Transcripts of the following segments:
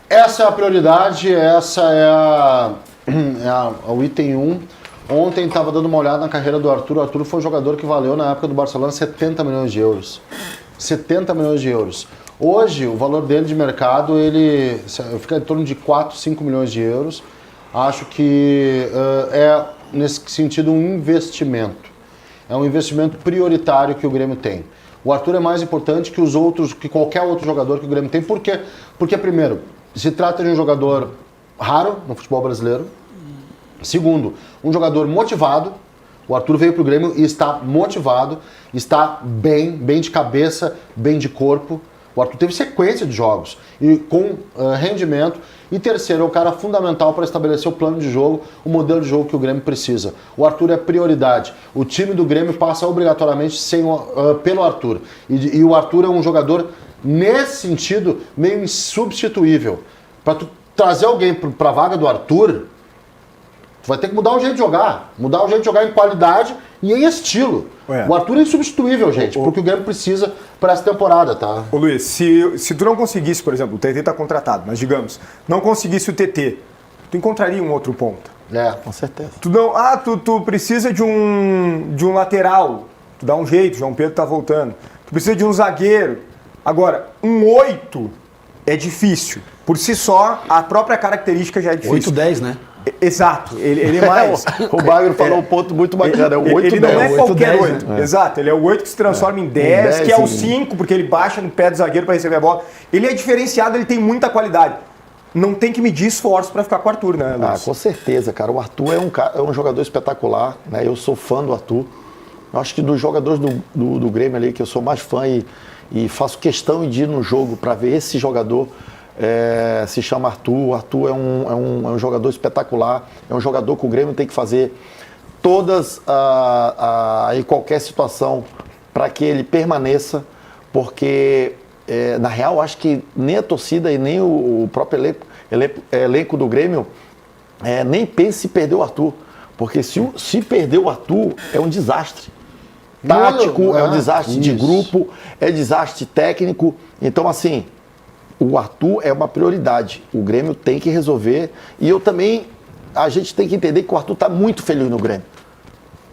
Essa é a prioridade, essa é o item 1. Ontem estava dando uma olhada na carreira do Arthur. O Arthur foi um jogador que valeu na época do Barcelona 70 milhões de euros. 70 milhões de euros. Hoje, o valor dele de mercado, ele fica em torno de 4, 5 milhões de euros. Acho que é, nesse sentido, um investimento. É um investimento prioritário que o Grêmio tem. O Arthur é mais importante que os outros, que qualquer outro jogador que o Grêmio tem. Por quê? Porque, primeiro, se trata de um jogador raro no futebol brasileiro. Segundo, um jogador motivado. O Arthur veio para o Grêmio e está motivado, está bem de cabeça, bem de corpo. O Arthur teve sequência de jogos e com rendimento. E terceiro, é o cara fundamental para estabelecer o plano de jogo, o modelo de jogo que o Grêmio precisa. O Arthur é prioridade. O time do Grêmio passa obrigatoriamente pelo Arthur. E o Arthur é um jogador, nesse sentido, meio insubstituível. Para tu trazer alguém para a vaga do Arthur, tu vai ter que mudar o jeito de jogar. Mudar o jeito de jogar em qualidade e em estilo. O Arthur é insubstituível, gente, porque o Grêmio precisa para essa temporada, tá? Ô Luiz, se tu não conseguisse, por exemplo, o TT tá contratado, mas digamos, não conseguisse o TT, tu encontraria um outro ponta. Com certeza. Tu precisa de um lateral, tu dá um jeito, o João Pedro tá voltando. Tu precisa de um zagueiro. Agora, um 8 é difícil. Por si só, a própria característica já é difícil. 8-10, né? Exato, ele é mais... O Bagno falou um ponto muito bacana, é o 8-10. Ele não é qualquer 8, né? Exato, ele é o 8 que se transforma em 10, que é o 5, porque ele baixa no pé do zagueiro para receber a bola. Ele é diferenciado, ele tem muita qualidade. Não tem que medir esforço para ficar com o Arthur, né, Luiz? Com certeza, cara. O Arthur é um jogador espetacular, né? Eu sou fã do Arthur. Eu acho que dos jogadores do Grêmio ali, que eu sou mais fã e faço questão de ir no jogo para ver esse jogador... se chama Arthur. O Arthur é um jogador espetacular, é um jogador que o Grêmio tem que fazer todas em qualquer situação para que ele permaneça, porque na real acho que nem a torcida e nem o próprio elenco do Grêmio nem pensa em perder o Arthur, porque se perder o Arthur é um desastre tático, é um desastre de grupo, é desastre técnico. Então assim, o Arthur é uma prioridade. O Grêmio tem que resolver. E a gente tem que entender que o Arthur está muito feliz no Grêmio.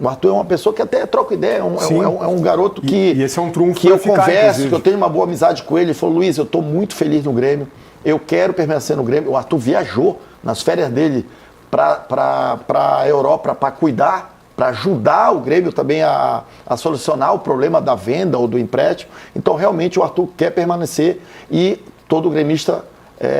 O Arthur é uma pessoa que até troca ideia. É um garoto que, e esse é um trunfo que eu ficar, converso, inclusive. que eu tenho uma boa amizade com ele. Ele falou, Luiz, eu estou muito feliz no Grêmio. Eu quero permanecer no Grêmio. O Arthur viajou nas férias dele para a Europa para cuidar, para ajudar o Grêmio também a solucionar o problema da venda ou do empréstimo. Então, realmente, o Arthur quer permanecer e todo gremista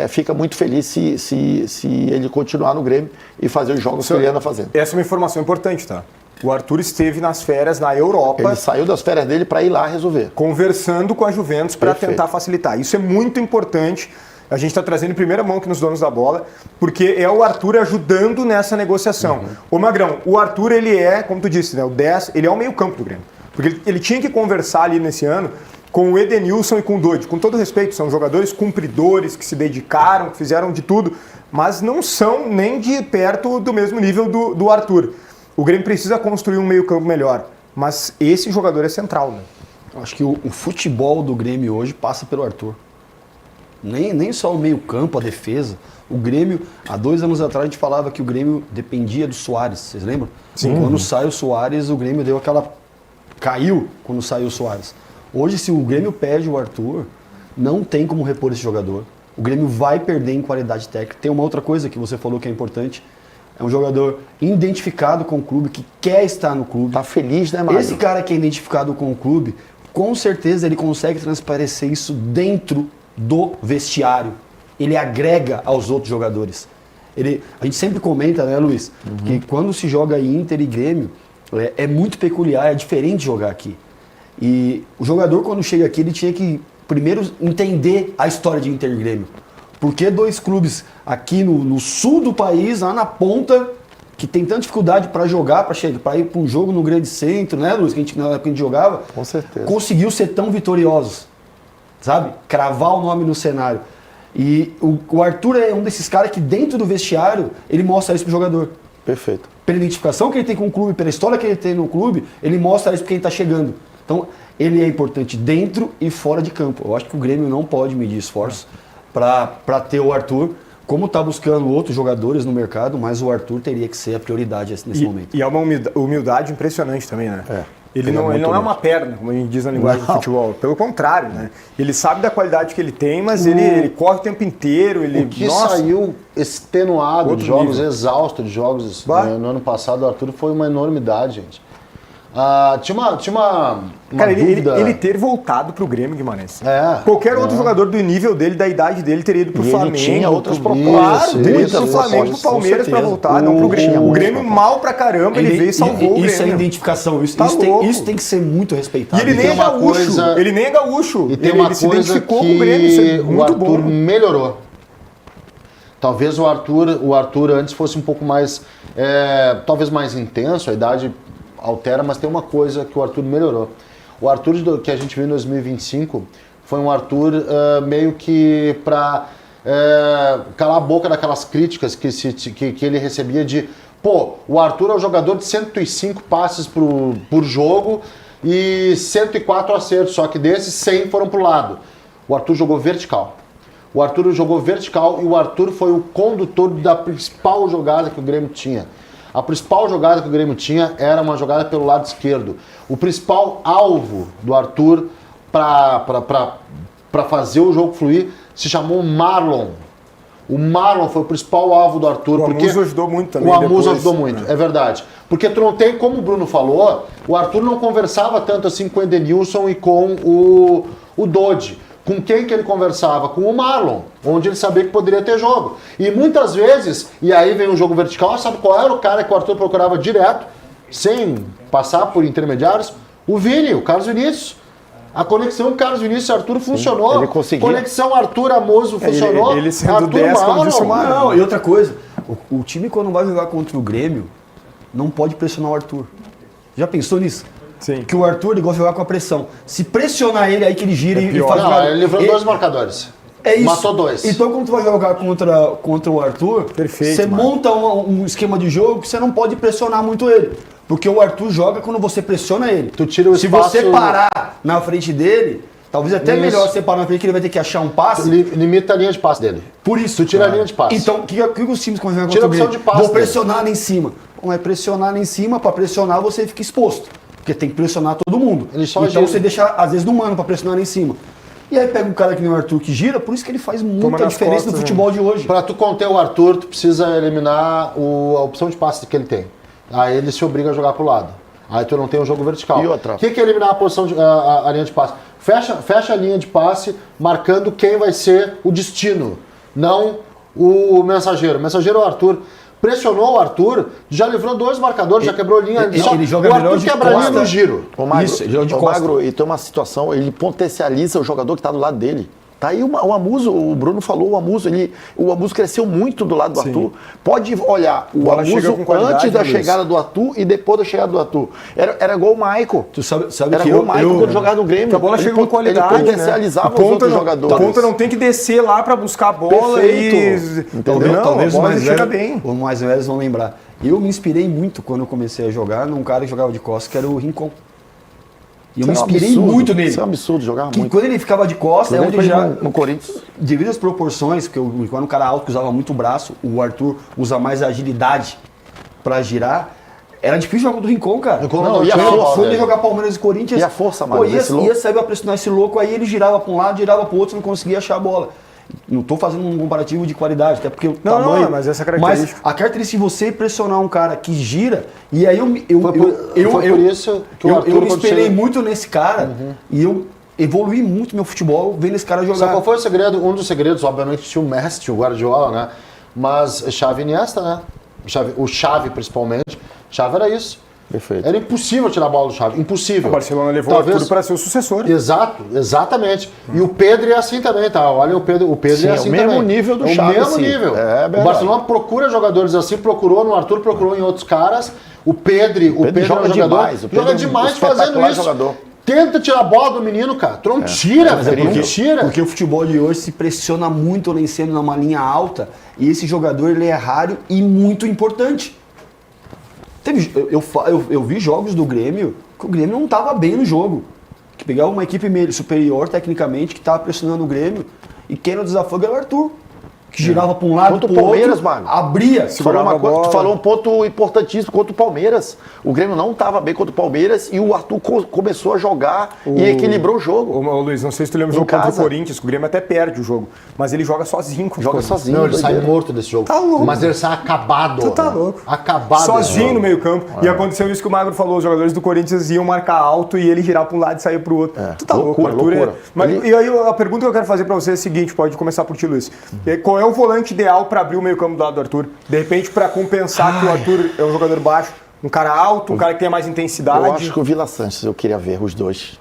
fica muito feliz se ele continuar no Grêmio e fazer os jogos que ele anda fazendo. Essa é uma informação importante, tá? O Arthur esteve nas férias na Europa. Ele saiu das férias dele para ir lá resolver. Conversando com a Juventus para tentar facilitar. Isso é muito importante. A gente está trazendo em primeira mão aqui nos donos da bola, porque é o Arthur ajudando nessa negociação. Ô Magrão, o Arthur, ele é, como tu disse, né, o 10, ele é o meio campo do Grêmio. Porque ele tinha que conversar ali nesse ano com o Edenilson e com o Dodi. Com todo respeito, são jogadores cumpridores, que se dedicaram, que fizeram de tudo, mas não são nem de perto do mesmo nível do Arthur. O Grêmio precisa construir um meio-campo melhor, mas esse jogador é central, né? Eu acho que o futebol do Grêmio hoje passa pelo Arthur. Nem só o meio-campo, a defesa. O Grêmio, há 2 anos atrás, a gente falava que o Grêmio dependia do Suárez, vocês lembram? Sim. Quando sai o Suárez, o Grêmio deu aquela... Caiu quando saiu o Suárez. Hoje, se o Grêmio perde o Arthur, não tem como repor esse jogador. O Grêmio vai perder em qualidade técnica. Tem uma outra coisa que você falou que é importante. É um jogador identificado com o clube, que quer estar no clube. Tá feliz, né, Mário? Esse cara que é identificado com o clube, com certeza ele consegue transparecer isso dentro do vestiário. Ele agrega aos outros jogadores. A gente sempre comenta, né, Luiz, que quando se joga Inter e Grêmio, é muito peculiar, é diferente jogar aqui. E o jogador, quando chega aqui, ele tinha que primeiro entender a história de Inter e Grêmio. Porque 2 clubes aqui no sul do país, lá na ponta, que tem tanta dificuldade para jogar, para ir para um jogo no grande centro, né, Luiz, na época que a gente jogava, com certeza, conseguiu ser tão vitoriosos, sabe? Cravar o nome no cenário. E o Arthur é um desses caras que dentro do vestiário, ele mostra isso pro jogador. Perfeito. Pela identificação que ele tem com o clube, pela história que ele tem no clube, ele mostra isso porque ele está chegando. Então, ele é importante dentro e fora de campo. Eu acho que o Grêmio não pode medir esforço. para ter o Arthur. Como está buscando outros jogadores no mercado, mas o Arthur teria que ser a prioridade nesse momento. E é uma humildade impressionante também, né? Ele não é uma perna, como a gente diz na linguagem do futebol. Pelo contrário, né? Ele sabe da qualidade que ele tem, mas ele corre o tempo inteiro. O que saiu extenuado de jogos, exausto de jogos no ano passado, o Arthur foi uma enormidade, gente. Tinha uma cara, dúvida. ele ter voltado pro Grêmio, Guimarães. Qualquer outro jogador do nível dele, da idade dele, teria ido pro Flamengo. Ele tinha outras propostas. Claro, teria ido pro Flamengo, pro Palmeiras pra voltar. Não pro Grêmio. O Grêmio mal pra caramba, ele veio e salvou o Grêmio. Isso é identificação, isso tem que ser muito respeitado. E ele nem é gaúcho. Ele nem é gaúcho. E tem uma coisa se identificou que com o Grêmio, isso é o muito Arthur bom. melhorou. Talvez o Arthur antes fosse um pouco mais, talvez mais intenso, a idade altera, mas tem uma coisa que o Arthur melhorou. O Arthur que a gente viu em 2025 foi um Arthur meio que para calar a boca daquelas críticas que ele recebia de o Arthur é um jogador de 105 passes por jogo e 104 acertos, só que desses 100 foram pro lado. O Arthur jogou vertical. O Arthur jogou vertical e o Arthur foi o condutor da principal jogada que o Grêmio tinha. A principal jogada que o Grêmio tinha era uma jogada pelo lado esquerdo. O principal alvo do Arthur para fazer o jogo fluir se chamou Marlon. O Marlon foi o principal alvo do Arthur. O Amuso ajudou muito também. O Amuso ajudou muito, é verdade. Porque tu não tem, como o Bruno falou, o Arthur não conversava tanto assim com o Edenilson e com o Dodi. Com quem que ele conversava? Com o Marlon, onde ele sabia que poderia ter jogo. E muitas vezes, e aí vem o jogo vertical, sabe qual era o cara que o Arthur procurava direto, sem passar por intermediários? O Vini, o Carlos Vinícius. A conexão Carlos Vinícius e Arthur funcionou. Ele conseguia. Conexão Arthur Amoso funcionou. Ele sendo Arthur 10, como disse o Marlon. Marlon. Não, e outra coisa, o time quando vai jogar contra o Grêmio, não pode pressionar o Arthur. Já pensou nisso? Sim. Que o Arthur ele gosta de jogar com a pressão. Se pressionar ele, aí que ele gira e faz Não, jogada. ele livrou dois marcadores. É isso. Matou dois. Então, quando tu vai jogar contra o Arthur, Perfeito, você mano. monta um esquema de jogo que você não pode pressionar muito ele. Porque o Arthur joga quando você pressiona ele. Tu tira o Se espaço- você parar na frente dele, talvez até Isso. melhor você parar na frente, que ele vai ter que achar um passe. Limita a linha de passe dele. Por isso. Tu tira a linha de passe. Então, o que os times quando jogam Tira contra o a opção Grêmio? de passe Vou dele. pressionar lá em cima. Não é pressionar lá em cima, para pressionar você fica exposto. Porque tem que pressionar todo mundo. Ele só Então gira. você deixa, às vezes, no mano para pressionar lá em cima. E aí pega um cara que nem o Arthur que gira, por isso que ele faz muita nas diferença costas, no futebol de hoje. Para tu conter o Arthur, tu precisa eliminar a opção de passe que ele tem. Aí ele se obriga a jogar pro lado. Aí tu não tem um jogo vertical. E outra? O que é eliminar a posição a linha de passe? Fecha a linha de passe marcando quem vai ser o destino, não o mensageiro. O mensageiro é o Arthur. Pressionou o Arthur, já livrou dois marcadores, já quebrou linha. Ele joga o melhor Arthur de quebra a linha costa. no giro. Ô, Magro, Isso, ele joga de ô, costa. Magro, e tem uma situação, ele potencializa o jogador que está do lado dele. Tá aí o Amuso, o Bruno falou, o Amuso cresceu muito do lado do Arthur. Pode olhar, o Bola chega Amuso com qualidade, antes da Luiz. chegada do Arthur e depois da chegada do Arthur. Era igual o Maicon. Tu sabe Era que igual o Maicon quando jogava no Grêmio. Que a bola chega com qualidade, Ele potencializava né? os outros jogadores. A ponta não tem que descer lá para buscar a bola Perfeito. e... Entendeu? Não, Talvez a os bola mais chega velhos, bem. os mais velhos vão lembrar. Eu me inspirei muito quando eu comecei a jogar num cara que jogava de costas, que era o Rincon. E eu me inspirei muito nele. Isso é um absurdo, jogava Que muito. quando ele ficava de costas, é onde ele já... no Corinthians. Devido às proporções, porque o Rincon era um cara alto que usava muito o braço, o Arthur usa mais agilidade pra girar. Era difícil jogar contra o Rincon, cara. Não, e a Quando força, ele velho. jogar Palmeiras e Corinthians. E a força, pô, mano, desse louco. ia sair pra pressionar esse louco, aí ele girava pra um lado, girava pro outro, não conseguia achar a bola. Não tô fazendo um comparativo de qualidade, até porque o Não, tamanho... não, mas essa é a característica. Mas a característica de você pressionar um cara que gira, e aí Foi por isso que o Arthur, eu me quando espelhei chega- muito nesse cara, e eu evoluí muito meu futebol vendo esse cara Sabe jogar. qual foi o segredo? Um dos segredos, obviamente, tinha o Messi, tinha o Guardiola, né? Mas Xavi e Iniesta, né? O Xavi, principalmente. Xavi era isso. Perfeito. Era impossível tirar a bola do Xavi. Impossível. O Barcelona levou o Arthur para ser o sucessor. Exato, exatamente. E o Pedro é assim também, tá? Olha, o Pedro Sim, é é assim o mesmo também. nível do é Xavi, o mesmo sim. nível. É verdade. O Barcelona procura jogadores assim, procurou no Arthur, procurou em outros caras. O Pedro joga é um jogador, demais, o Pedro joga é um demais fazendo espetacular isso. jogador. Tenta tirar a bola do menino, cara. Tu não tira, Mas é velho. Não tira. porque o futebol de hoje se pressiona muito lá em cima, numa linha alta, e esse jogador ele é raro e muito importante. Eu vi jogos do Grêmio que o Grêmio não estava bem no jogo. Que pegava uma equipe superior tecnicamente, que estava pressionando o Grêmio, e quem no desafogo era o Arthur, que girava para um lado Contra o pro Palmeiras, outro, Magno. abria. Tu falou um ponto importantíssimo contra o Palmeiras. O Grêmio não estava bem contra o Palmeiras e o Arthur começou a jogar e equilibrou o jogo. Ô, Luiz, não sei se tu lembra do jogo contra o Corinthians, que o Grêmio até perde o jogo, mas ele joga sozinho com o Joga Corinthians. sozinho. Não, ele sai doideira. morto desse jogo. Tá louco. Mas ele sai acabado. Tu tá louco. Acabado. Sozinho no meio campo. E aconteceu isso que o Magro falou, os jogadores do Corinthians iam marcar alto e ele girar para um lado e sair para o outro. Tu tá louco, Loucura, Arthur. loucura. Mas, e aí a pergunta que eu quero fazer para você é a seguinte, pode começar por ti, Luiz. Qual é o volante ideal para abrir o meio campo do lado do Arthur? De repente, para compensar que o Arthur é um jogador baixo, um cara alto, um cara que tenha mais intensidade. Eu acho que o Vila Santos, eu queria ver os dois.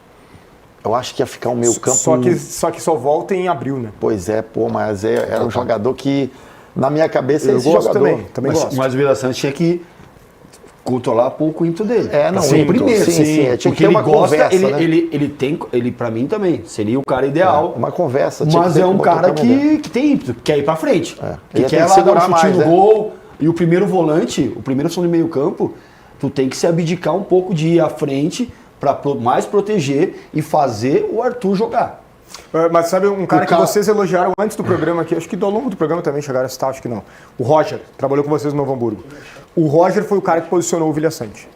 Eu acho que ia ficar um meio campo... Só que só volta em abril, né? Pois é, pô, mas era um jogador que, na minha cabeça, Eu esse gosto jogador... também gosto. Mas o Vila Santos tinha que controlar pouco o ímpeto dele. Não, Assim, o primeiro, sim. Tinha que porque ter uma conversa, né? ele para mim também, seria o cara ideal. Uma conversa. tinha Mas que ter é um que botar cara o cara que tem ímpeto, que quer ir pra frente. Que Ele tem quer que lá dar um segurar chutinho mais, no né? gol. E o primeiro volante, o primeiro som de meio campo, tu tem que se abdicar um pouco de ir à frente para mais proteger e fazer o Arthur jogar. Mas sabe um cara que vocês elogiaram antes do programa aqui, acho que ao longo do programa também chegaram a citar, acho que não. O Roger, trabalhou com vocês no Novo Hamburgo. O Roger foi o cara que posicionou o Vilhaçante.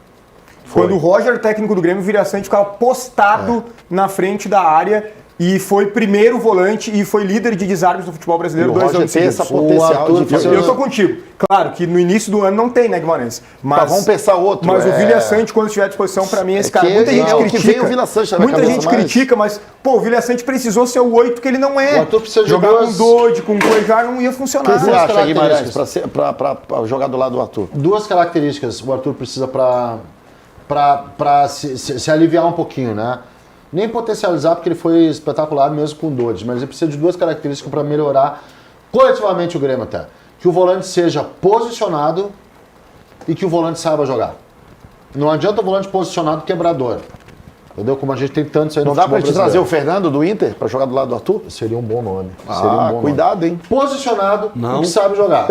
Quando o Roger, técnico do Grêmio, o Vilhaçante ficava postado na frente da área e foi primeiro volante e foi líder de desarmes do futebol brasileiro E o 2 Roger anos tem seguidos. essa potencial de fazer... Eu tô contigo. Claro que no início do ano não tem, né, Guimarães? Mas vamos pensar outro. Mas o Vilhaçante, quando estiver à disposição, pra mim, esse cara. Muita gente o que critica. vem o Vilhaçante na Muita cabeça gente mais. critica, mas, pô, o Vilhaçante precisou ser o 8 que ele não é. O Arthur precisa de jogar duas- com o Dodge, com o Cuejar, não ia O que funcionar. você acha, características. Guimarães, para jogar do lado do Arthur? Duas características o Arthur precisa para se aliviar um pouquinho, né? Nem potencializar, porque ele foi espetacular mesmo com o Dodge, mas ele precisa de duas características para melhorar coletivamente o Grêmio até. Que o volante seja posicionado e que o volante saiba jogar. Não adianta o volante posicionado quebrador. Entendeu? Como a gente tem tantos aí no Não dá futebol para te trazer brasileiro. o Fernando do Inter para jogar do lado do Arthur? Seria um bom nome. Seria um bom Cuidado, hein? nome. Posicionado Não. e que sabe jogar.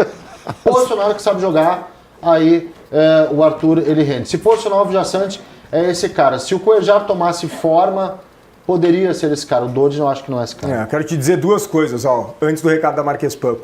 Posicionado que sabe jogar, aí o Arthur ele rende. Se posicionar o Vilhaçante, é esse cara. Se o Cuejar tomasse forma, poderia ser esse cara. O Dodge eu acho que não é esse cara. Quero te dizer duas coisas, ó, antes do recado da Marquespan.